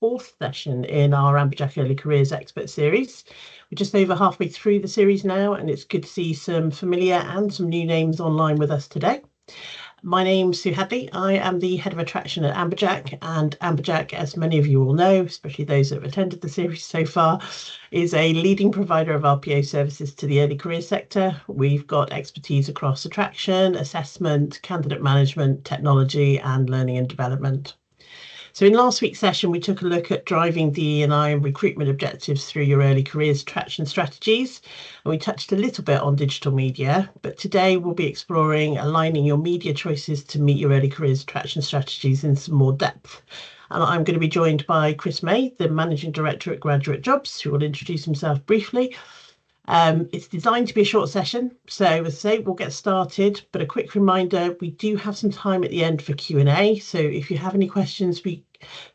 fourth session in our Amberjack Early Careers Expert Series. We're just over halfway through the series now, and it's good to see some familiar and some new names online with us today. My name's Su Hadley. I am the Head of Attraction at Amberjack, and Amberjack, as many of you will know, especially those that have attended the series so far, is a leading provider of RPO services to the early career sector. We've got expertise across attraction, assessment, candidate management, technology, and learning and development. So in last week's session, we took a look at driving DE&I and recruitment objectives through your early careers attraction strategies. And we touched a little bit on digital media, but today we'll be exploring aligning your media choices to meet your early careers attraction strategies in some more depth. And I'm going to be joined by Chris May, the Managing Director at Graduate Jobs, who will introduce himself briefly. It's designed to be a short session, so as I say, we'll get started, but a quick reminder, we do have some time at the end for Q&A, so if you have any questions,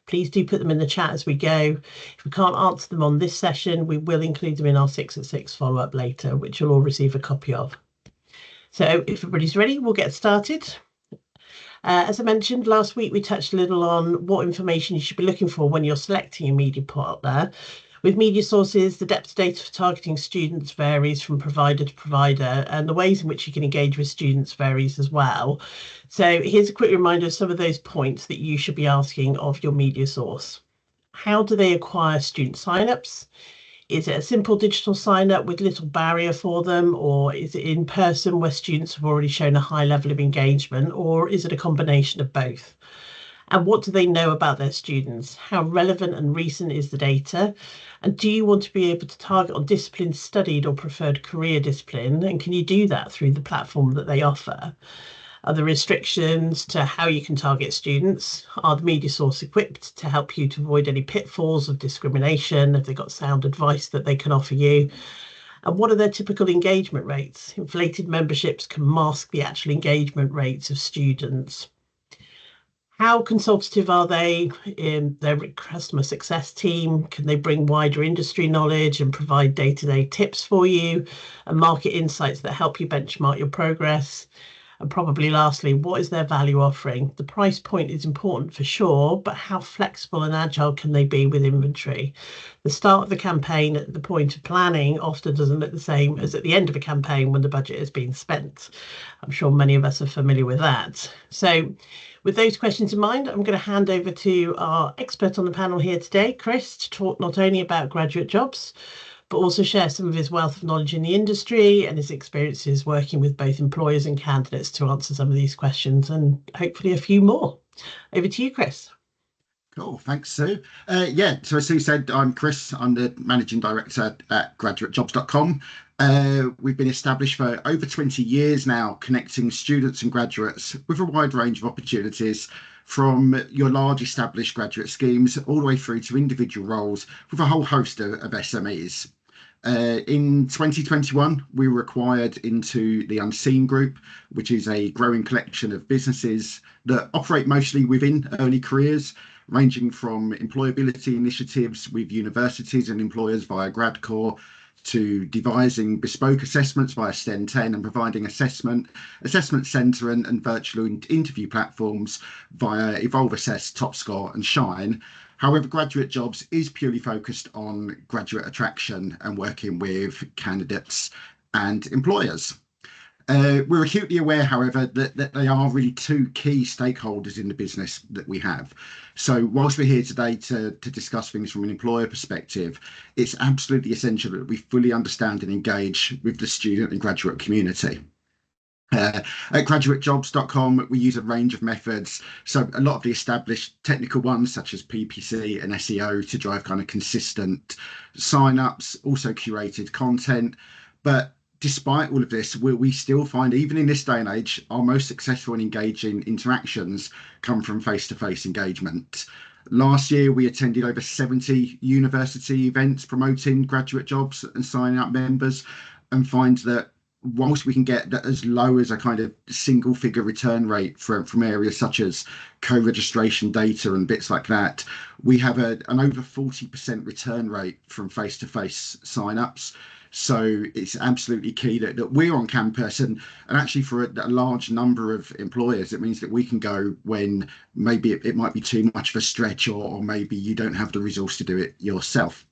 please do put them in the chat as we go. If we can't answer them on this session, we will include them in our 6 at 6 follow-up later, which you'll all receive a copy of. So if everybody's ready, we'll get started. As I mentioned, last week we touched a little on what information you should be looking for when you're selecting a media partner. With media sources, the depth of data for targeting students varies from provider to provider, and the ways in which you can engage with students varies as well. So here's a quick reminder of some of those points that you should be asking of your media source. How do they acquire student signups? Is it a simple digital sign-up with little barrier for them, or is it in person where students have already shown a high level of engagement, or is it a combination of both? And what do they know about their students? How relevant and recent is the data? And do you want to be able to target on disciplines studied or preferred career discipline? And can you do that through the platform that they offer? Are there restrictions to how you can target students? Are the media source equipped to help you to avoid any pitfalls of discrimination? Have they got sound advice that they can offer you? And what are their typical engagement rates? Inflated memberships can mask the actual engagement rates of students. How consultative are they in their customer success team? Can they bring wider industry knowledge and provide day-to-day tips for you and market insights that help you benchmark your progress? And probably lastly, what is their value offering? The price point is important for sure, but how flexible and agile can they be with inventory? The start of the campaign at the point of planning often doesn't look the same as at the end of a campaign when the budget has been spent. I'm sure many of us are familiar with that. So with those questions in mind, I'm going to hand over to our expert on the panel here today, Chris, to talk not only about graduate jobs, but also share some of his wealth of knowledge in the industry and his experiences working with both employers and candidates to answer some of these questions and hopefully a few more. Over to you, Chris. Cool, thanks, Sue. So as Sue said, I'm Chris. I'm the Managing Director at graduatejobs.com. We've been established for over 20 years now, connecting students and graduates with a wide range of opportunities, from your large established graduate schemes all the way through to individual roles with a whole host of SMEs. In 2021, we were acquired into the Unseen Group, which is a growing collection of businesses that operate mostly within early careers, ranging from employability initiatives with universities and employers via GradCore, to devising bespoke assessments via STEM 10 and providing assessment centre and virtual interview platforms via Evolve Assess, TopScore and Shine. However, Graduate Jobs is purely focused on graduate attraction and working with candidates and employers. We're acutely aware, however, that they are really two key stakeholders in the business that we have. So whilst we're here today to discuss things from an employer perspective, it's absolutely essential that we fully understand and engage with the student and graduate community. At graduatejobs.com, we use a range of methods. So a lot of the established technical ones, such as PPC and SEO, to drive kind of consistent sign-ups, also curated content. But despite all of this, we still find, even in this day and age, our most successful and engaging interactions come from face-to-face engagement. Last year, we attended over 70 university events promoting graduate jobs and signing up members, and find that whilst we can get that as low as a kind of single figure return rate from areas such as co-registration data and bits like that, we have an over 40% return rate from face-to-face sign-ups. So it's absolutely key that we're on campus, and actually for a large number of employers, it means that we can go when maybe it might be too much of a stretch, or maybe you don't have the resource to do it yourself.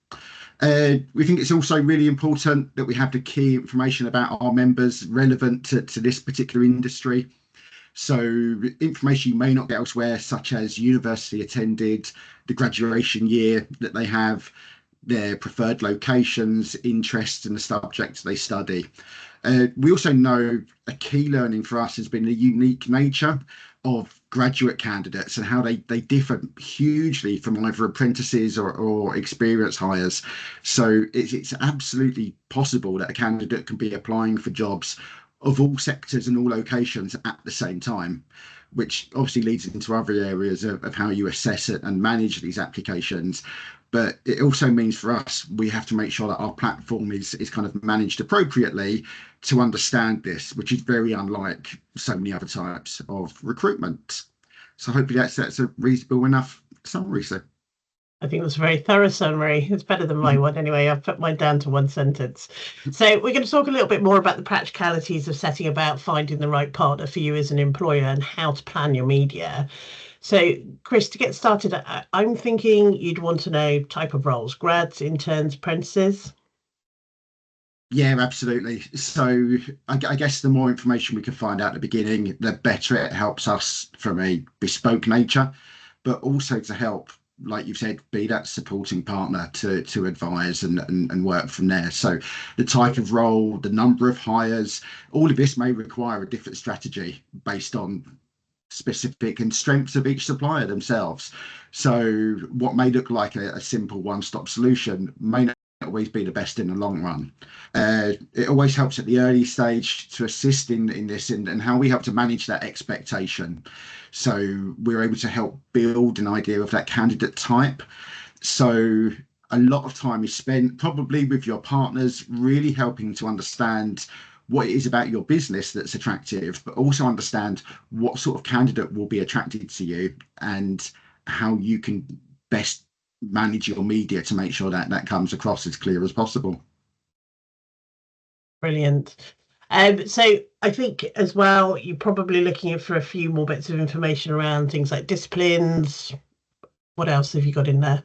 We think it's also really important that we have the key information about our members relevant to this particular industry. So information you may not get elsewhere, such as university attended, the graduation year that they have, their preferred locations, interests, and the subjects they study. We also know a key learning for us has been the unique nature of graduate candidates and how they differ hugely from either apprentices or experienced hires. So it's absolutely possible that a candidate can be applying for jobs of all sectors and all locations at the same time, which obviously leads into other areas of how you assess it and manage these applications. But it also means for us, we have to make sure that our platform is kind of managed appropriately to understand this, which is very unlike so many other types of recruitment. So hopefully that's a reasonable enough summary. So I think that's a very thorough summary. It's better than my one anyway. I've put mine down to one sentence. So we're going to talk a little bit more about the practicalities of setting about finding the right partner for you as an employer and how to plan your media. So, Chris, to get started, I'm thinking you'd want to know type of roles, grads, interns, apprentices. yeah, absolutely. So I guess the more information we can find out at the beginning, the better it helps us from a bespoke nature, but also to help, like you've said, be that supporting partner to advise and work from there. So the type of role, the number of hires, all of this may require a different strategy based on specific and strengths of each supplier themselves. So what may look like a simple one-stop solution may not always be the best in the long run. It always helps at the early stage to assist in this and how we help to manage that expectation. So we're able to help build an idea of that candidate type. So a lot of time is spent probably with your partners, really helping to understand what it is about your business that's attractive, but also understand what sort of candidate will be attracted to you and how you can best manage your media to make sure that that comes across as clear as possible. Brilliant. So I think as well, you're probably looking for a few more bits of information around things like disciplines. What else have you got in there?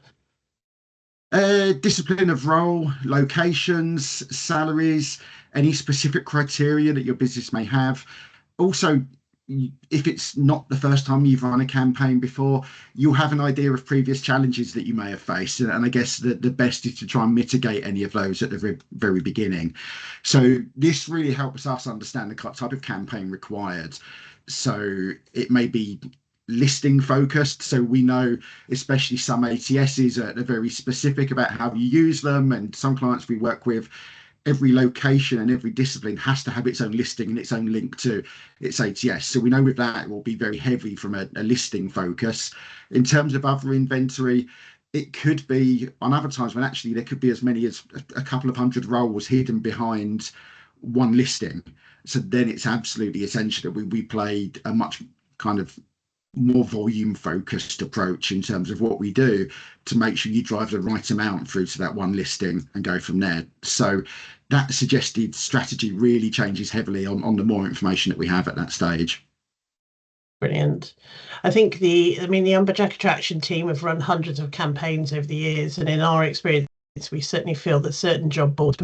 Discipline of role, locations, salaries, any specific criteria that your business may have. Also, if it's not the first time you've run a campaign before, you'll have an idea of previous challenges that you may have faced. And I guess the best is to try and mitigate any of those at the very beginning. So this really helps us understand the type of campaign required. So it may be listing focused, so we know especially some ATSs are very specific about how you use them, and some clients we work with, every location and every discipline has to have its own listing and its own link to its ATS. So we know with that it will be very heavy from a listing focus. In terms of other inventory, it could be on other times when actually there could be as many as a couple of hundred roles hidden behind one listing. So then it's absolutely essential that we played a much kind of more volume focused approach in terms of what we do to make sure you drive the right amount through to that one listing and go from there. So that suggested strategy really changes heavily on the more information that we have at that stage. Brilliant. I think the Amberjack Attraction team have run hundreds of campaigns over the years, and in our experience, we certainly feel that certain job boards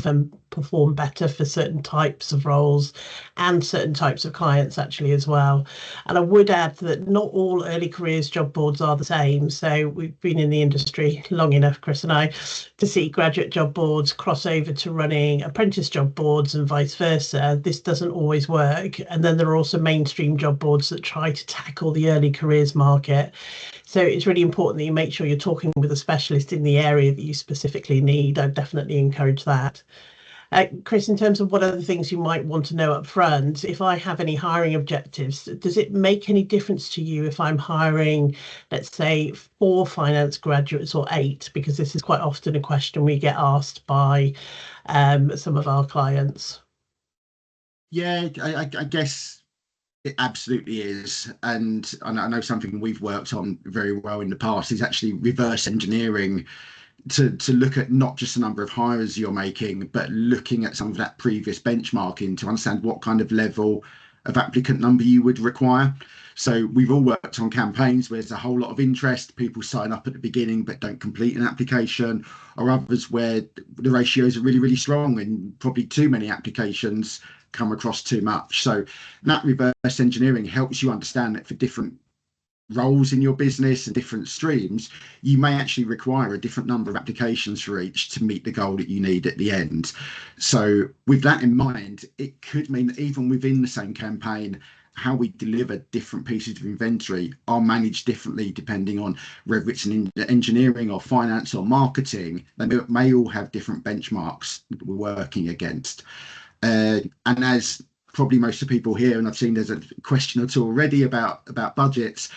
perform better for certain types of roles and certain types of clients actually as well. And I would add that not all early careers job boards are the same. So we've been in the industry long enough, Chris and I, to see graduate job boards cross over to running apprentice job boards and vice versa. This doesn't always work. And then there are also mainstream job boards that try to tackle the early careers market. So it's really important that you make sure you're talking with a specialist in the area that you specifically need. I definitely encourage that. Chris, in terms of what other things you might want to know up front, if I have any hiring objectives, does it make any difference to you if I'm hiring, let's say, 4 finance graduates or 8? Because this is quite often a question we get asked by some of our clients. Yeah, I guess it absolutely is. And I know something we've worked on very well in the past is actually reverse engineering to look at not just the number of hires you're making, but looking at some of that previous benchmarking to understand what kind of level of applicant number you would require. So we've all worked on campaigns where there's a whole lot of interest, people sign up at the beginning but don't complete an application, or others where the ratios are really, really strong and probably too many applications come across too much. So that reverse engineering helps you understand that for different roles in your business and different streams, you may actually require a different number of applications for each to meet the goal that you need at the end. So with that in mind, it could mean that even within the same campaign, how we deliver different pieces of inventory are managed differently depending on whether it's in engineering or finance or marketing. They may all have different benchmarks that we're working against. And as probably most of the people here, and I've seen there's a question or two already about budgets,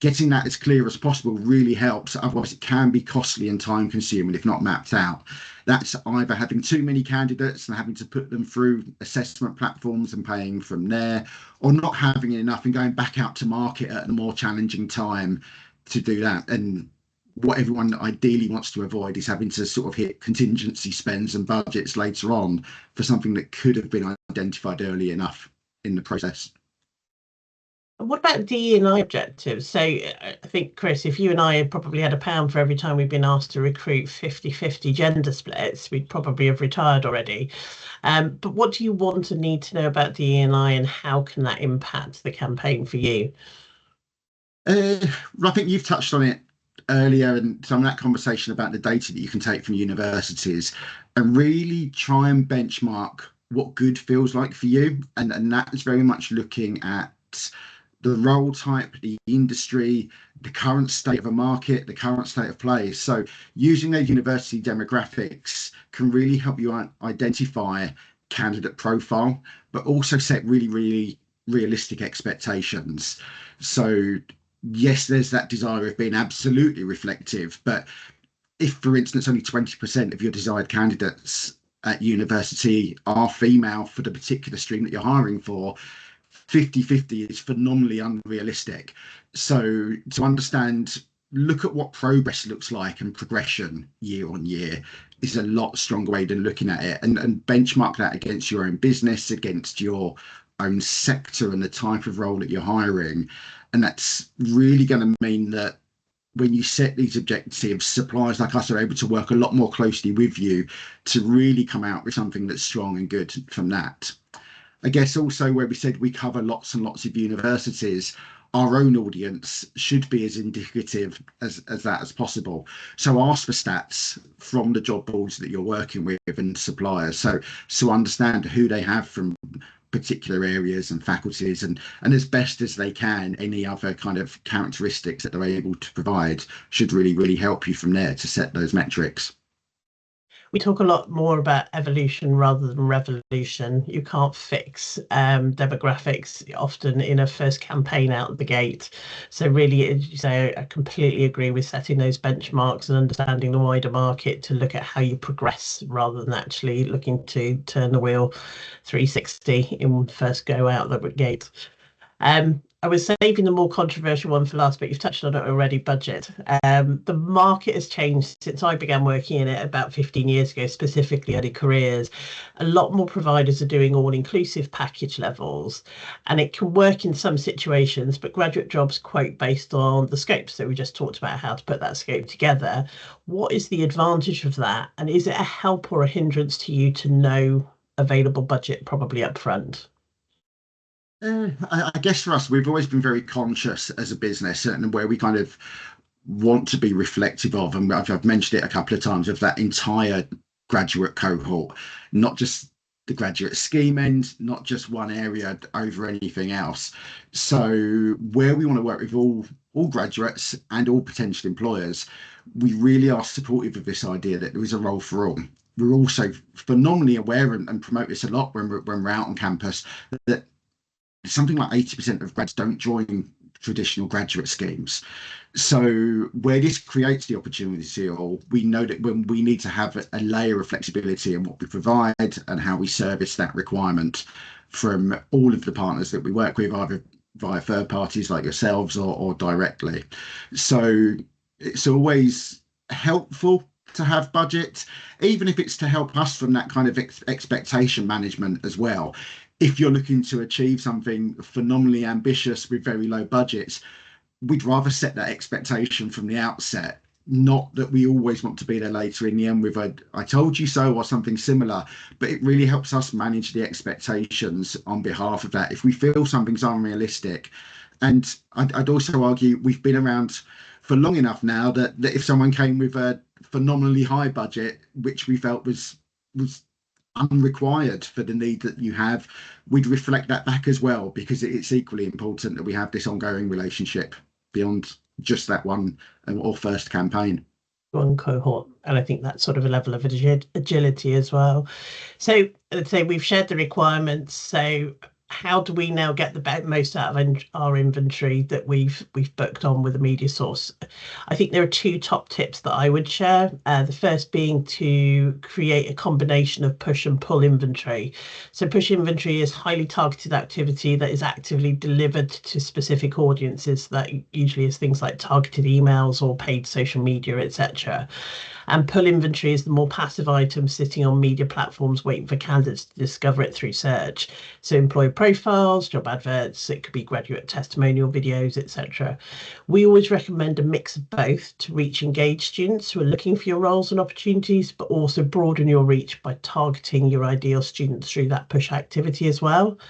getting that as clear as possible really helps. Otherwise, it can be costly and time consuming if not mapped out. That's either having too many candidates and having to put them through assessment platforms and paying from there, or not having enough and going back out to market at a more challenging time to do that. And what everyone ideally wants to avoid is having to sort of hit contingency spends and budgets later on for something that could have been identified early enough in the process. What about DE&I objectives? So I think, Chris, if you and I had probably had £1 for every time we've been asked to recruit 50-50 gender splits, we'd probably have retired already. But what do you want and need to know about DE&I, and how can that impact the campaign for you? I think you've touched on it earlier, and some of that conversation about the data that you can take from universities and really try and benchmark what good feels like for you. And that is very much looking at the role type, the industry, the current state of a market, the current state of play. So using those university demographics can really help you identify candidate profile, but also set really, really realistic expectations. So yes, there's that desire of being absolutely reflective, but if, for instance, only 20% of your desired candidates at university are female for the particular stream that you're hiring for, 50-50 is phenomenally unrealistic. So to understand, look at what progress looks like and progression year on year is a lot stronger way than looking at it, and benchmark that against your own business, against your own sector and the type of role that you're hiring. And that's really going to mean that when you set these objectives, suppliers like us are able to work a lot more closely with you to really come out with something that's strong and good from that. I guess also where we said we cover lots and lots of universities, our own audience should be as indicative as that as possible. So ask for stats from the job boards that you're working with and suppliers. So understand who they have from particular areas and faculties, and as best as they can, any other kind of characteristics that they're able to provide should really, really help you from there to set those metrics. We talk a lot more about evolution rather than revolution. You can't fix demographics often in a first campaign out of the gate. So really, as you say, I completely agree with setting those benchmarks and understanding the wider market to look at how you progress rather than actually looking to turn the wheel 360 in first go out the gate. I was saving the more controversial one for last, but you've touched on it already, budget. The market has changed since I began working in it about 15 years ago, specifically early careers. A lot more providers are doing all-inclusive package levels, and it can work in some situations, but graduate jobs quote based on the scope. So we just talked about how to put that scope together. What is the advantage of that? And is it a help or a hindrance to you to know available budget probably up front? I guess for us, we've always been very conscious as a business and where we kind of want to be reflective of, and I've mentioned it a couple of times, of that entire graduate cohort, not just the graduate scheme end, not just one area over anything else. So where we want to work with all graduates and all potential employers, we really are supportive of this idea that there is a role for all. We're also phenomenally aware and promote this a lot when we're out on campus, that something like 80% of grads don't join traditional graduate schemes. So where this creates the opportunity, or we know that when we need to have a layer of flexibility in what we provide and how we service that requirement from all of the partners that we work with, either via third parties like yourselves or directly. So it's always helpful to have budget, even if it's to help us from that kind of expectation management as well. If you're looking to achieve something phenomenally ambitious with very low budgets, we'd rather set that expectation from the outset. Not that we always want to be there later in the end with a "I told you so" or something similar, but it really helps us manage the expectations on behalf of that if we feel something's unrealistic. And I'd also argue we've been around for long enough now that if someone came with a phenomenally high budget, which we felt was unrequired for the need that you have, we'd reflect that back as well, because it's equally important that we have this ongoing relationship beyond just that one or first campaign. One cohort, and I think that's sort of a level of agility as well. So let's say we've shared the requirements. So how do we now get the most out of our inventory that we've booked on with a media source? I think there are two top tips that I would share. The first being to create a combination of push and pull inventory. So push inventory is highly targeted activity that is actively delivered to specific audiences. That usually is things like targeted emails or paid social media, etc. And pull inventory is the more passive item sitting on media platforms waiting for candidates to discover it through search. So employer profiles, job adverts, it could be graduate testimonial videos, etc. We always recommend a mix of both to reach engaged students who are looking for your roles and opportunities, but also broaden your reach by targeting your ideal students through that push activity as well.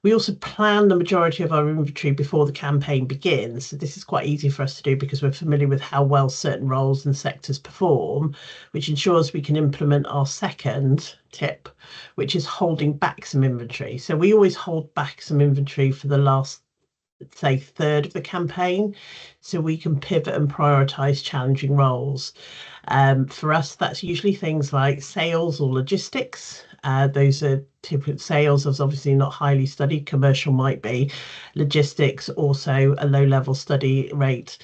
We also plan the majority of our inventory before the campaign begins. So this is quite easy for us to do because we're familiar with how well certain roles and sectors perform, which ensures we can implement our second tip, which is holding back some inventory. So we always hold back some inventory for the last, say, third of the campaign, so we can pivot and prioritize challenging roles. For us, that's usually things like sales or logistics. Those are typical. Sales is obviously not highly studied. Commercial might be. Logistics also a low level study rate.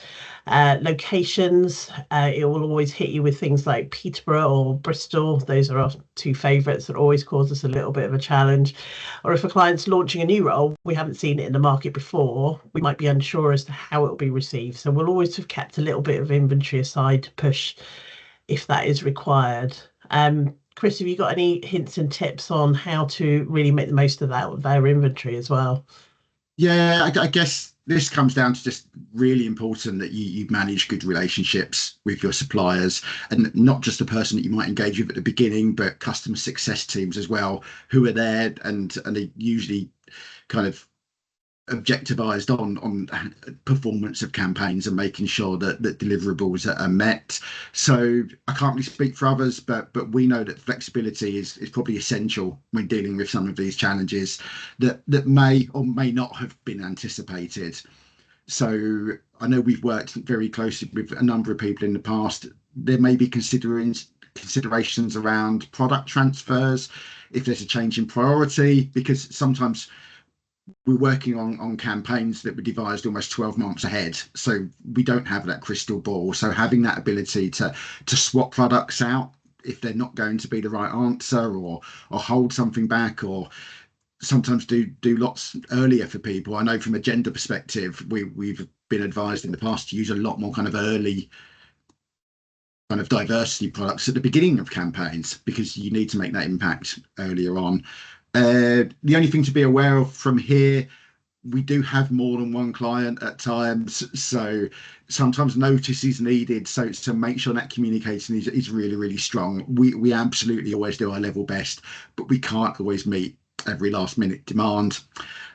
Locations, it will always hit you with things like Peterborough or Bristol. Those are our two favourites that always cause us a little bit of a challenge. Or if a client's launching a new role, we haven't seen it in the market before, we might be unsure as to how it will be received. So we'll always have kept a little bit of inventory aside to push if that is required. Chris, have you got any hints and tips on how to really make the most of that with their inventory as well? Yeah, I guess this comes down to just really important that you manage good relationships with your suppliers, and not just the person that you might engage with at the beginning, but customer success teams as well, who are there and they usually kind of objectivized on performance of campaigns and making sure that deliverables are met. So I can't really speak for others, but we know that flexibility is probably essential when dealing with some of these challenges that may or may not have been anticipated. So I know we've worked very closely with a number of people in the past. There may be considerations around product transfers if there's a change in priority, because sometimes we're working on campaigns that were devised almost 12 months ahead, so we don't have that crystal ball. So having that ability to swap products out if they're not going to be the right answer, or hold something back, or sometimes do lots earlier for people. I know from a gender perspective, we've been advised in the past to use a lot more kind of early kind of diversity products at the beginning of campaigns, because you need to make that impact earlier on. The only thing to be aware of from here, we do have more than one client at times, so sometimes notice is needed. So to make sure that communication is really, really strong. We absolutely always do our level best, but we can't always meet every last minute demand.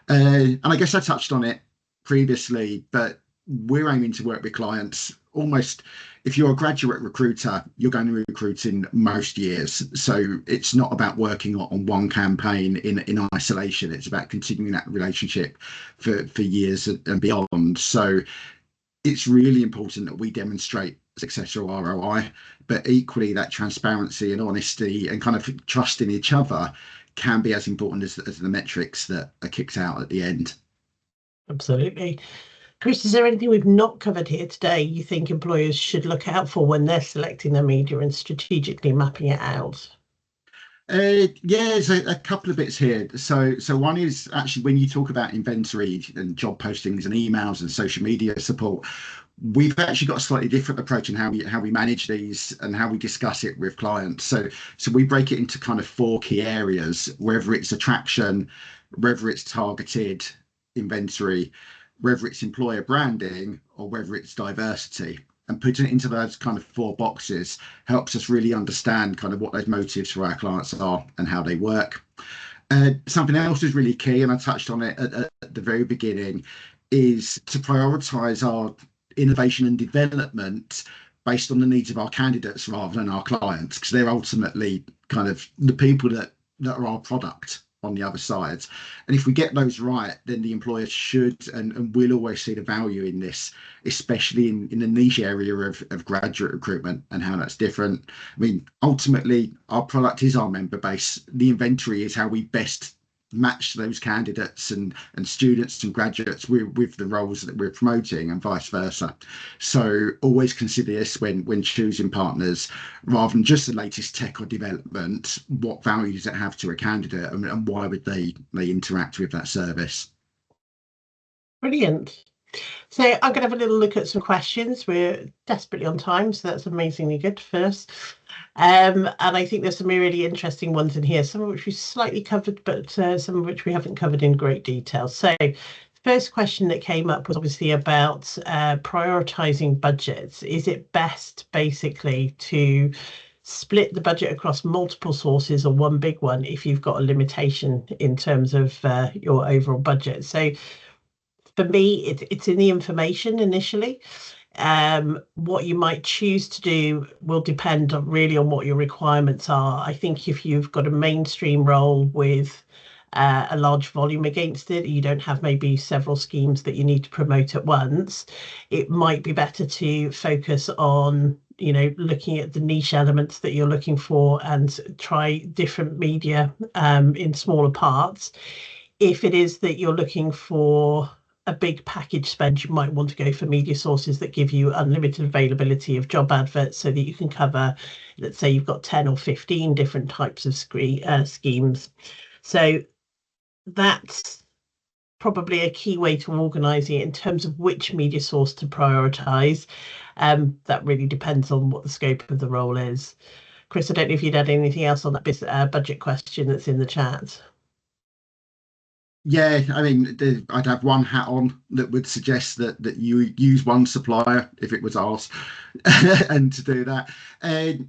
And I guess I touched on it previously, but we're aiming to work with clients almost. If you're a graduate recruiter, you're going to be recruiting most years. So it's not about working on one campaign in isolation. It's about continuing that relationship for years and beyond. So it's really important that we demonstrate success or ROI, but equally that transparency and honesty and kind of trust in each other can be as important as the metrics that are kicked out at the end. Absolutely. Chris, is there anything we've not covered here today you think employers should look out for when they're selecting their media and strategically mapping it out? Yeah, there's a couple of bits here. So one is actually when you talk about inventory and job postings and emails and social media support, We've actually got a slightly different approach in how we manage these and how we discuss it with clients. So we break it into kind of four key areas, whether it's attraction, whether it's targeted inventory, whether it's employer branding, or whether it's diversity. And putting it into those kind of four boxes helps us really understand kind of what those motives for our clients are and how they work. Something else is really key, and I touched on it at the very beginning, is to prioritise our innovation and development based on the needs of our candidates rather than our clients, because they're ultimately kind of the people that are our product on the other side. And if we get those right, then the employer should and will always see the value in this, especially in the niche area of graduate recruitment and how that's different. I mean, ultimately, our product is our member base. The inventory is how we best match those candidates and students and graduates with the roles that we're promoting, and vice versa. So always consider this when choosing partners, rather than just the latest tech or development. What value does it have to a candidate, and why would they interact with that service? Brilliant. So I'm going to have a little look at some questions. We're desperately on time, so that's amazingly good first. And I think there's some really interesting ones in here, some of which we slightly covered, but some of which we haven't covered in great detail. So first question that came up was obviously about prioritizing budgets. Is it best basically to split the budget across multiple sources or one big one if you've got a limitation in terms of your overall budget? So for me, it's in the information initially. What you might choose to do will depend really on what your requirements are. I think if you've got a mainstream role with a large volume against it, you don't have maybe several schemes that you need to promote at once, it might be better to focus on, looking at the niche elements that you're looking for and try different media in smaller parts. If it is that you're looking for a big package spend, you might want to go for media sources that give you unlimited availability of job adverts so that you can cover, let's say you've got 10 or 15 different types of schemes. So that's probably a key way to organise it in terms of which media source to prioritise. That really depends on what the scope of the role is. Chris, I don't know if you'd add anything else on that budget question that's in the chat. Yeah, I mean, I'd have one hat on that would suggest that you use one supplier if it was asked, and to do that, and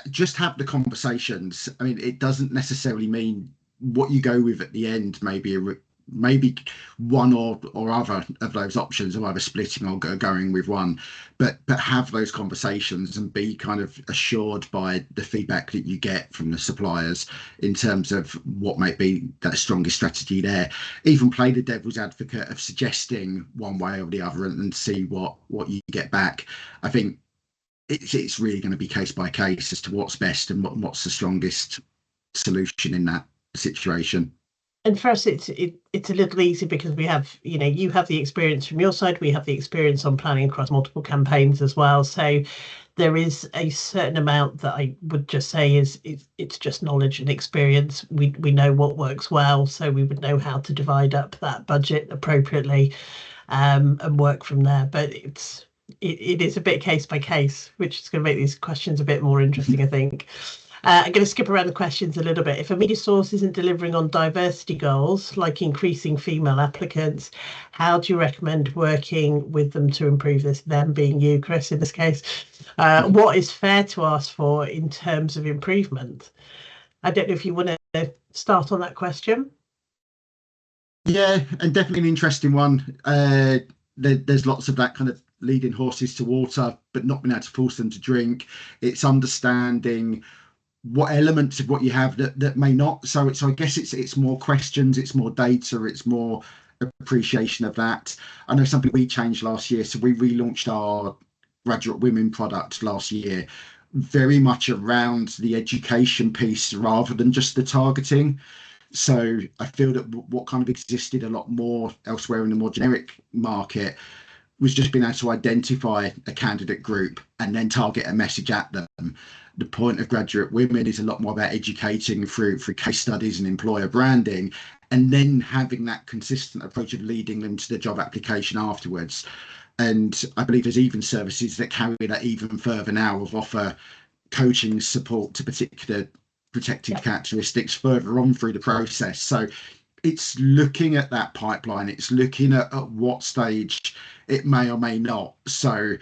just have the conversations. I mean, it doesn't necessarily mean what you go with at the end. Maybe one or other of those options, or either splitting or going with one, but have those conversations and be kind of assured by the feedback that you get from the suppliers in terms of what might be that strongest strategy there. Even play the devil's advocate of suggesting one way or the other and see what you get back. I think it's really going to be case by case as to what's best and what's the strongest solution in that situation. And for us, it's a little easy because we have, you have the experience from your side, we have the experience on planning across multiple campaigns as well. So there is a certain amount that I would just say it's just knowledge and experience. We know what works well, so we would know how to divide up that budget appropriately, and work from there. But it is a bit case by case, which is going to make these questions a bit more interesting, I think. I'm going to skip around the questions a little bit. If a media source isn't delivering on diversity goals, like increasing female applicants, how do you recommend working with them to improve this? Them being you, Chris, in this case. What is fair to ask for in terms of improvement? I don't know if you want to start on that question. Yeah, and definitely an interesting one. There's lots of that kind of leading horses to water, but not being able to force them to drink. It's understanding what elements of what you have that may not. So I guess it's more questions, it's more data, it's more appreciation of that. I know something we changed last year, so we relaunched our graduate women product last year, very much around the education piece rather than just the targeting. So I feel that what kind of existed a lot more elsewhere in the more generic market was just being able to identify a candidate group and then target a message at them. The point of graduate women is a lot more about educating through case studies and employer branding, and then having that consistent approach of leading them to the job application afterwards. And I believe there's even services that carry that even further now, of offer coaching support to particular protected characteristics further on through the process. So it's looking at that pipeline, it's looking at what stage it may or may not. So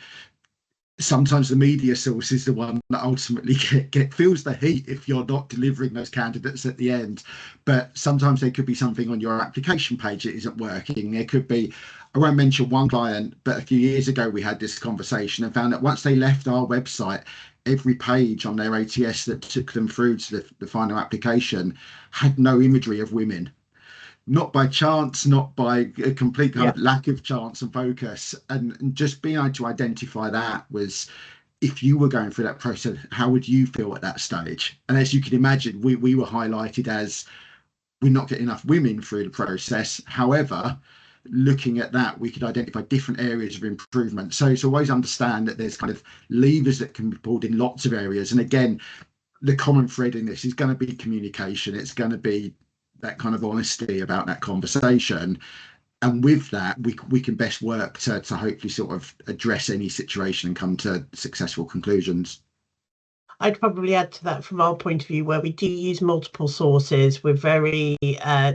sometimes the media source is the one that ultimately feels the heat if you're not delivering those candidates at the end. But sometimes there could be something on your application page that isn't working. There could be, I won't mention one client, but a few years ago we had this conversation and found that once they left our website, every page on their ATS that took them through to the final application had no imagery of women. Not by chance, not by a complete kind of lack of chance and focus. And just being able to identify that was, if you were going through that process, how would you feel at that stage? And as you can imagine, we were highlighted as, we're not getting enough women through the process. However, looking at that, we could identify different areas of improvement. So it's always understand that there's kind of levers that can be pulled in lots of areas. And again, the common thread in this is going to be communication. It's going to be that kind of honesty about that conversation, and with that we can best work to hopefully sort of address any situation and come to successful conclusions. I'd probably add to that from our point of view, where we do use multiple sources. We're very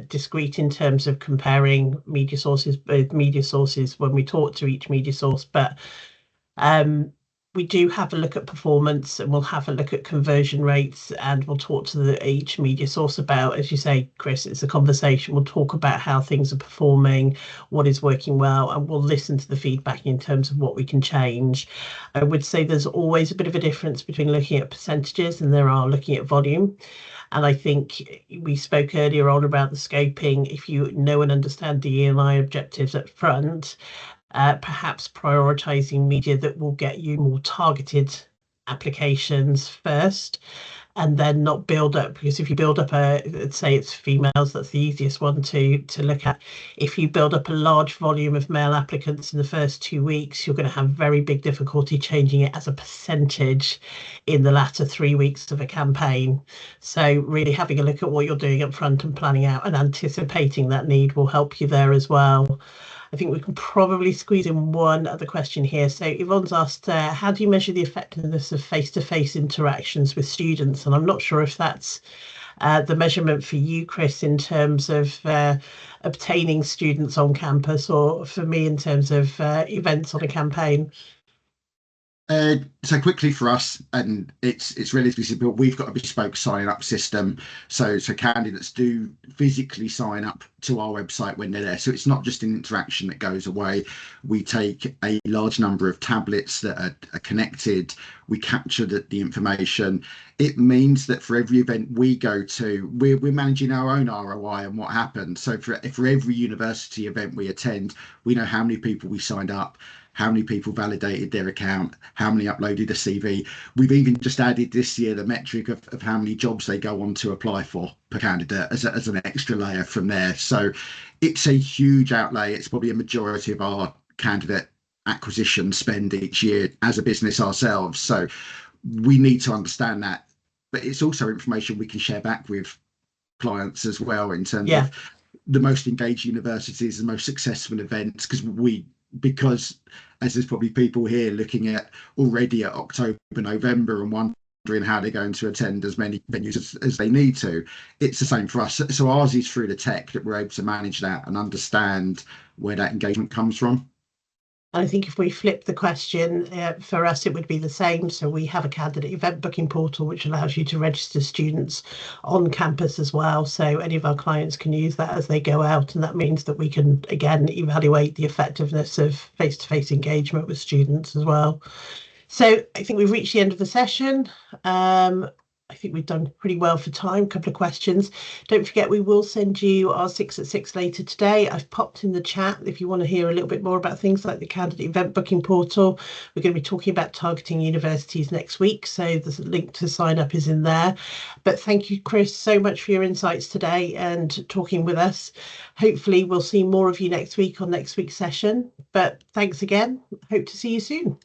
discreet in terms of comparing media sources, both media sources, when we talk to each media source, but we do have a look at performance, and we'll have a look at conversion rates, and we'll talk to each media source about, as you say, Chris, it's a conversation. We'll talk about how things are performing, what is working well, and we'll listen to the feedback in terms of what we can change. I would say there's always a bit of a difference between looking at percentages and there are looking at volume. And I think we spoke earlier on about the scoping. If you know and understand the E&I objectives up front, perhaps prioritizing media that will get you more targeted applications first, and then not build up, because if you build up let's say it's females, that's the easiest one to look at. If you build up a large volume of male applicants in the first 2 weeks, you're going to have very big difficulty changing it as a percentage in the latter 3 weeks of a campaign. So really having a look at what you're doing up front and planning out and anticipating that need will help you there as well. I think we can probably squeeze in one other question here. So Yvonne's asked, how do you measure the effectiveness of face-to-face interactions with students? And I'm not sure if that's the measurement for you, Chris, in terms of obtaining students on campus, or for me in terms of events on a campaign. So quickly for us, and it's relatively simple. We've got a bespoke sign up system, so candidates do physically sign up to our website when they're there. So it's not just an interaction that goes away. We take a large number of tablets that are connected. We capture the information. It means that for every event we go to, we're managing our own ROI and what happened. So for every university event we attend, we know how many people we signed up, how many people validated their account, how many uploaded a CV. We've even just added this year the metric of how many jobs they go on to apply for per candidate as an extra layer from there. So it's a huge outlay. It's probably a majority of our candidate acquisition spend each year as a business ourselves. So we need to understand that. But it's also information we can share back with clients as well, in terms of the most engaged universities, the most successful events, because as there's probably people here looking at already at October, November, and wondering how they're going to attend as many venues as they need to. It's the same for us. So ours is through the tech that we're able to manage that and understand where that engagement comes from. I think if we flip the question, for us, it would be the same. So we have a candidate event booking portal, which allows you to register students on campus as well. So any of our clients can use that as they go out. And that means that we can, again, evaluate the effectiveness of face-to-face engagement with students as well. So I think we've reached the end of the session. I think we've done pretty well for time. A couple of questions. Don't forget, we will send you our 6 at 6 later today. I've popped in the chat if you want to hear a little bit more about things like the candidate event booking portal. We're going to be talking about targeting universities next week, so the link to sign up is in there. But thank you, Chris, so much for your insights today and talking with us. Hopefully we'll see more of you next week on next week's session. But thanks again. Hope to see you soon.